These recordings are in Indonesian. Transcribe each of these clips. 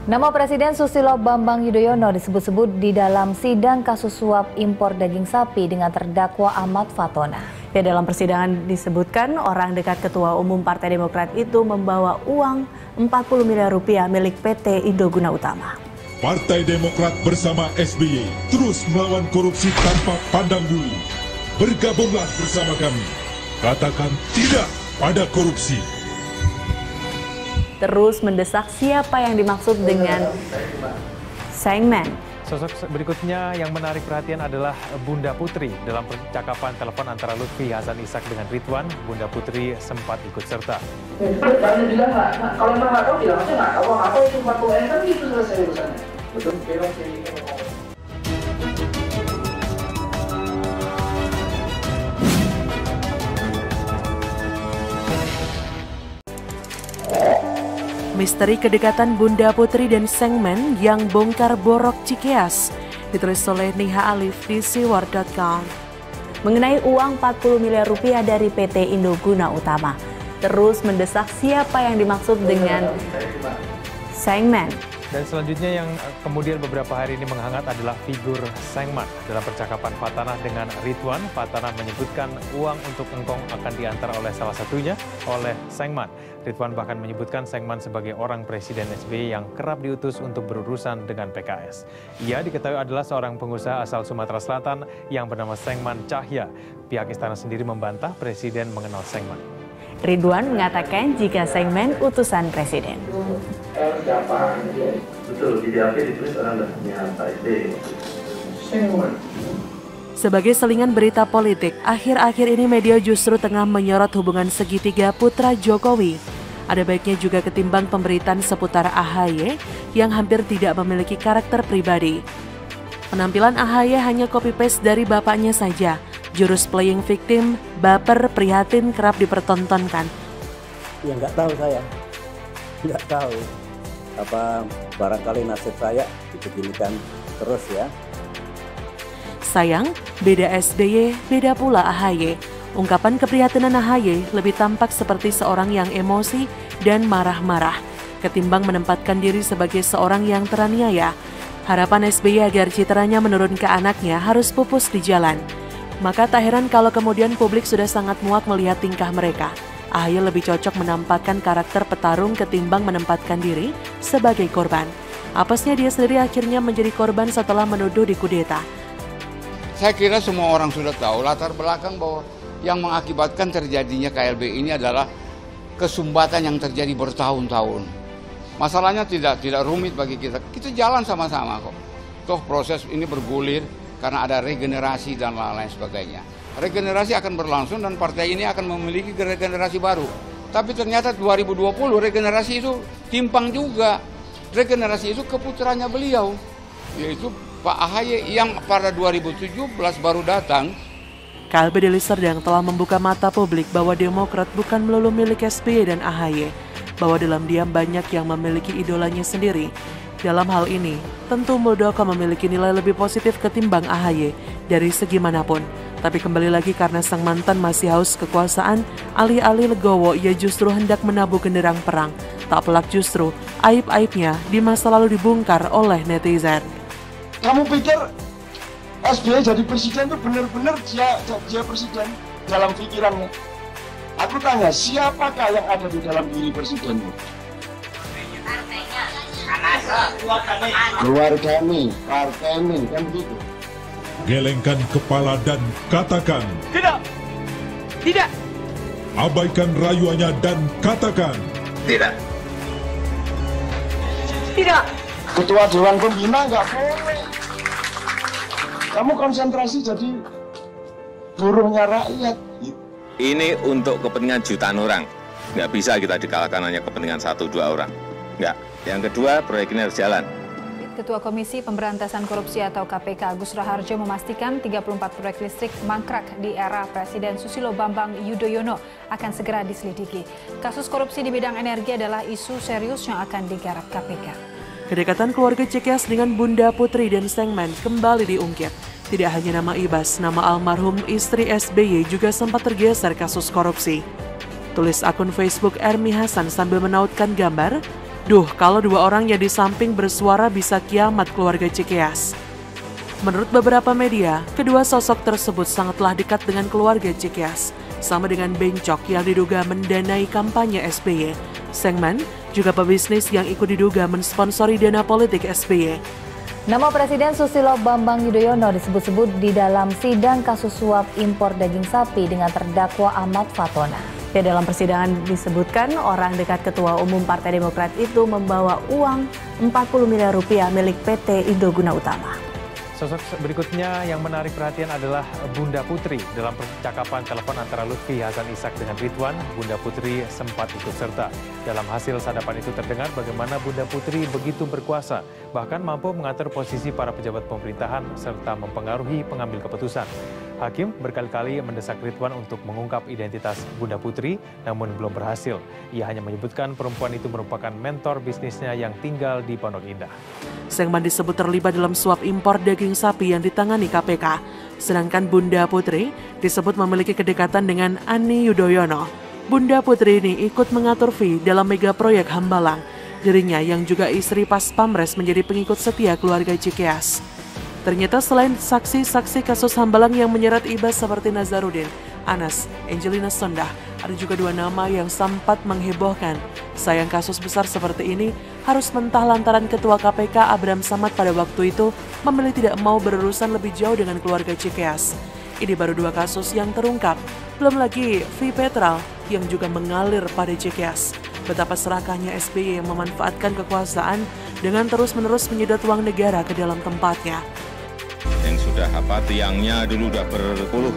Nama Presiden Susilo Bambang Yudhoyono disebut-sebut di dalam sidang kasus suap impor daging sapi dengan terdakwa Ahmad Fatona. Ya, dalam persidangan disebutkan orang dekat Ketua Umum Partai Demokrat itu membawa uang 40 miliar rupiah milik PT Indoguna Utama. Partai Demokrat bersama SBY terus melawan korupsi tanpa pandang bulu. Bergabunglah bersama kami. Katakan tidak pada korupsi. Terus mendesak siapa yang dimaksud dengan Sengmen. Sosok berikutnya yang menarik perhatian adalah Bunda Putri. Dalam percakapan telepon antara Lutfi Hasan Ishak dengan Ridwan, Bunda Putri sempat ikut serta. Jangan bilang kalau memang nggak tahu bilang aja nggak tahu apa itu 40 M kan itu selesai urusannya. Betul. Misteri kedekatan Bunda Putri dan Sengmen yang bongkar borok Cikeas, ditulis oleh Niha Alif di siwar.com. Mengenai uang 40 miliar rupiah dari PT Indoguna Utama, terus mendesak siapa yang dimaksud dengan Sengmen. Dan selanjutnya yang kemudian beberapa hari ini menghangat adalah figur Sengman. Dalam percakapan Fatana dengan Ridwan, Fatana menyebutkan uang untuk engkong akan diantar oleh salah satunya oleh Sengman. Ridwan bahkan menyebutkan Sengman sebagai orang Presiden SBY yang kerap diutus untuk berurusan dengan PKS. Ia diketahui adalah seorang pengusaha asal Sumatera Selatan yang bernama Sengman Cahya. Pihak istana sendiri membantah Presiden mengenal Sengman. Ridwan mengatakan jika Sengmen utusan Presiden. Betul, di DAP ditulis orang punya Pak SBY. Sebagai selingan berita politik, akhir-akhir ini media justru tengah menyorot hubungan segitiga putra Jokowi. Ada baiknya juga ketimbang pemberitaan seputar AHY yang hampir tidak memiliki karakter pribadi. Penampilan AHY hanya copy-paste dari bapaknya saja. Jurus playing victim, baper, prihatin kerap dipertontonkan. Ya nggak tahu saya, nggak tahu. Apa barangkali nasib saya dibeginikan terus ya. Sayang, beda SBY, beda pula AHY. Ungkapan keprihatinan AHY lebih tampak seperti seorang yang emosi dan marah-marah, ketimbang menempatkan diri sebagai seorang yang teraniaya. Harapan SBY agar citranya menurun ke anaknya harus pupus di jalan. Maka tak heran kalau kemudian publik sudah sangat muak melihat tingkah mereka. AHY lebih cocok menampakkan karakter petarung ketimbang menempatkan diri sebagai korban. Apesnya dia sendiri akhirnya menjadi korban setelah menuduh dikudeta. Saya kira semua orang sudah tahu latar belakang bahwa yang mengakibatkan terjadinya KLB ini adalah kesumbatan yang terjadi bertahun-tahun. Masalahnya tidak rumit bagi kita. Kita jalan sama-sama kok. Toh proses ini bergulir karena ada regenerasi dan lain-lain sebagainya. Regenerasi akan berlangsung dan partai ini akan memiliki regenerasi baru. Tapi ternyata 2020 regenerasi itu timpang juga. Regenerasi itu keputranya beliau, yaitu Pak AHY yang pada 2017 baru datang. KLB Daily Serdang telah membuka mata publik bahwa Demokrat bukan melulu milik SBY dan AHY, bahwa dalam diam banyak yang memiliki idolanya sendiri. Dalam hal ini, tentu Muldoko memiliki nilai lebih positif ketimbang AHY dari segi manapun. Tapi kembali lagi karena sang mantan masih haus kekuasaan, alih-alih legowo ia justru hendak menabuh genderang perang. Tak pelak justru, aib-aibnya di masa lalu dibongkar oleh netizen. Kamu pikir SBY jadi presiden itu benar-benar dia presiden dalam pikirannya? Aku tanya, siapakah yang ada di dalam diri presidenmu? Keluarganya, partainya, kan begitu. Gelengkan kepala dan katakan Tidak. Tidak. Abaikan rayuannya dan katakan Tidak. Tidak. Ketua Dewan Pembina nggak boleh. Kamu konsentrasi jadi buruhnya rakyat. Ini untuk kepentingan jutaan orang. Nggak bisa kita dikalahkan hanya kepentingan 1-2 orang. Nggak. Yang kedua, proyek ini harus jalan. Ketua Komisi Pemberantasan Korupsi atau KPK Agus Raharjo memastikan 34 proyek listrik mangkrak di era Presiden Susilo Bambang Yudhoyono akan segera diselidiki. Kasus korupsi di bidang energi adalah isu serius yang akan digarap KPK. Kedekatan keluarga Cikeas dengan Bunda Putri dan Sengmen kembali diungkit. Tidak hanya nama Ibas, nama almarhum istri SBY juga sempat tergeser kasus korupsi. Tulis akun Facebook Ermi Hasan sambil menautkan gambar, Duh, kalau dua orang yang di samping bersuara bisa kiamat keluarga Cikeas. Menurut beberapa media, kedua sosok tersebut sangatlah dekat dengan keluarga Cikeas, sama dengan Bencok yang diduga mendanai kampanye SBY. Sengman juga pebisnis yang ikut diduga mensponsori dana politik SBY. Nama Presiden Susilo Bambang Yudhoyono disebut-sebut di dalam sidang kasus suap impor daging sapi dengan terdakwa Ahmad Fatona. Ya, dalam persidangan disebutkan orang dekat Ketua Umum Partai Demokrat itu membawa uang 40 miliar rupiah milik PT Indoguna Utama. Sosok berikutnya yang menarik perhatian adalah Bunda Putri. Dalam percakapan telepon antara Lutfi Hasan Ishak dengan Ridwan, Bunda Putri sempat ikut serta. Dalam hasil sadapan itu terdengar bagaimana Bunda Putri begitu berkuasa, bahkan mampu mengatur posisi para pejabat pemerintahan serta mempengaruhi pengambil keputusan. Hakim berkali-kali mendesak Ridwan untuk mengungkap identitas Bunda Putri, namun belum berhasil. Ia hanya menyebutkan perempuan itu merupakan mentor bisnisnya yang tinggal di Pondok Indah. Sengman disebut terlibat dalam suap impor daging sapi yang ditangani KPK. Sedangkan Bunda Putri disebut memiliki kedekatan dengan Ani Yudhoyono. Bunda Putri ini ikut mengatur fee dalam mega proyek Hambalang. Dirinya yang juga istri Pas Pamres menjadi pengikut setia keluarga Cikeas. Ternyata selain saksi-saksi kasus Hambalang yang menyeret ibas seperti Nazarudin, Anas, Angelina Sondah, ada juga dua nama yang sempat menghebohkan. Sayang kasus besar seperti ini harus mentah lantaran Ketua KPK Abraham Samad pada waktu itu memilih tidak mau berurusan lebih jauh dengan keluarga Cikeas. Ini baru dua kasus yang terungkap, belum lagi fee petrol yang juga mengalir pada Cikeas. Betapa serakahnya SBY yang memanfaatkan kekuasaan dengan terus-menerus menyedot uang negara ke dalam tempatnya. Yang sudah tiangnya dulu udah berpuluh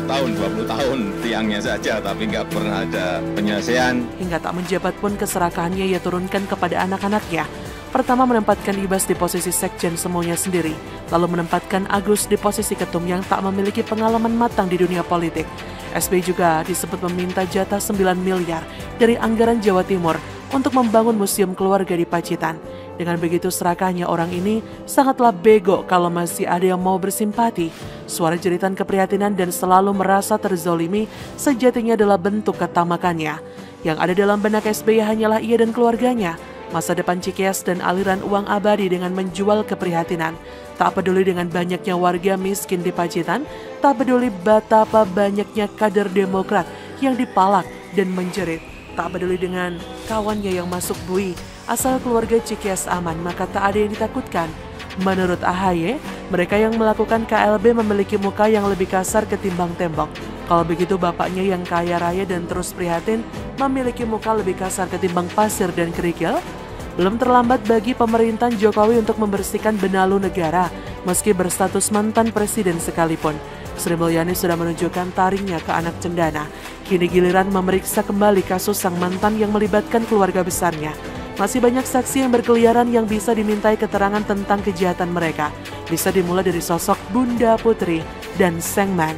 tahun, 20 tahun tiangnya saja, tapi nggak pernah ada penyelesaian. Hingga tak menjabat pun keserakahannya ia turunkan kepada anak-anaknya. Pertama menempatkan Ibas di posisi sekjen semuanya sendiri, lalu menempatkan Agus di posisi ketum yang tak memiliki pengalaman matang di dunia politik. SBY juga disebut meminta jatah 9 miliar dari anggaran Jawa Timur untuk membangun museum keluarga di Pacitan. Dengan begitu serakahnya orang ini sangatlah bego kalau masih ada yang mau bersimpati. Suara jeritan keprihatinan dan selalu merasa terzolimi sejatinya adalah bentuk ketamakannya. Yang ada dalam benak SBY hanyalah ia dan keluarganya. Masa depan Cikeas dan aliran uang abadi dengan menjual keprihatinan. Tak peduli dengan banyaknya warga miskin di Pacitan, tak peduli betapa banyaknya kader Demokrat yang dipalak dan menjerit. Tak peduli dengan kawannya yang masuk bui. Asal keluarga Cikeas aman, maka tak ada yang ditakutkan. Menurut AHY, mereka yang melakukan KLB memiliki muka yang lebih kasar ketimbang tembok. Kalau begitu bapaknya yang kaya raya dan terus prihatin memiliki muka lebih kasar ketimbang pasir dan kerikil. Belum terlambat bagi pemerintahan Jokowi untuk membersihkan benalu negara, meski berstatus mantan presiden sekalipun. Sri Mulyani sudah menunjukkan taringnya ke anak cendana. Kini giliran memeriksa kembali kasus sang mantan yang melibatkan keluarga besarnya. Masih banyak saksi yang berkeliaran yang bisa dimintai keterangan tentang kejahatan mereka. Bisa dimulai dari sosok Bunda Putri dan Sengman.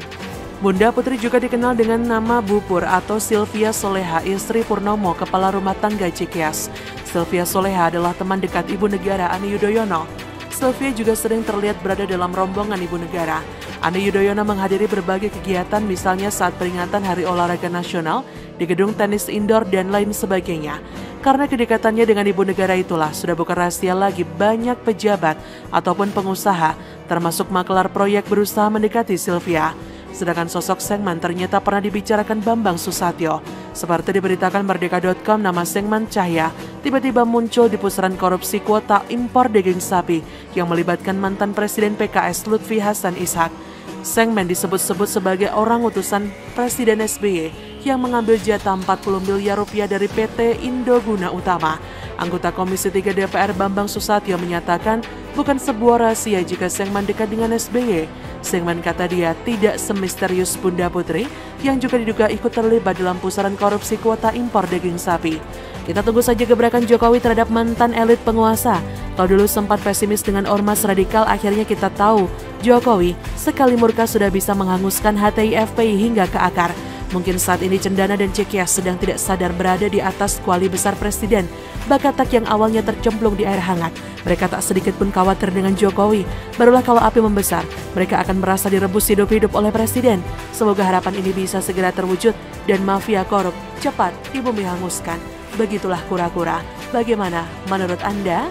Bunda Putri juga dikenal dengan nama Bupur atau Sylvia Soleha, istri Purnomo, kepala rumah tangga Cikeas. Sylvia Soleha adalah teman dekat Ibu Negara Ani Yudhoyono. Sylvia juga sering terlihat berada dalam rombongan Ibu Negara. Ani Yudhoyono menghadiri berbagai kegiatan, misalnya saat peringatan Hari Olahraga Nasional di gedung tenis indoor dan lain sebagainya. Karena kedekatannya dengan Ibu Negara itulah sudah bukan rahasia lagi banyak pejabat ataupun pengusaha, termasuk maklar proyek berusaha mendekati Sylvia. Sedangkan sosok Sengman ternyata pernah dibicarakan Bambang Susatyo. Seperti diberitakan Merdeka.com, nama Sengman Cahya tiba-tiba muncul di pusaran korupsi kuota impor daging sapi yang melibatkan mantan Presiden PKS Lutfi Hasan Ishak. Sengman disebut-sebut sebagai orang utusan Presiden SBY yang mengambil jatah 40 miliar rupiah dari PT Indoguna Utama. Anggota Komisi 3 DPR Bambang Susatyo menyatakan bukan sebuah rahasia jika Sengman dekat dengan SBY. Sengman kata dia tidak semisterius Bunda Putri yang juga diduga ikut terlibat dalam pusaran korupsi kuota impor daging sapi. Kita tunggu saja gebrakan Jokowi terhadap mantan elit penguasa. Kalau dulu sempat pesimis dengan ormas radikal, akhirnya kita tahu Jokowi sekali murka sudah bisa menghanguskan HTI FPI hingga ke akar. Mungkin saat ini Cendana dan Cikeas sedang tidak sadar berada di atas kuali besar presiden. Bakatak yang awalnya tercemplung di air hangat. Mereka tak sedikit pun khawatir dengan Jokowi. Barulah kalau api membesar, mereka akan merasa direbus hidup-hidup oleh presiden. Semoga harapan ini bisa segera terwujud dan mafia korup cepat di bumi hanguskan. Begitulah kura-kura. Bagaimana menurut Anda?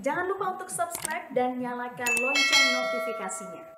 Jangan lupa untuk subscribe dan nyalakan lonceng notifikasinya.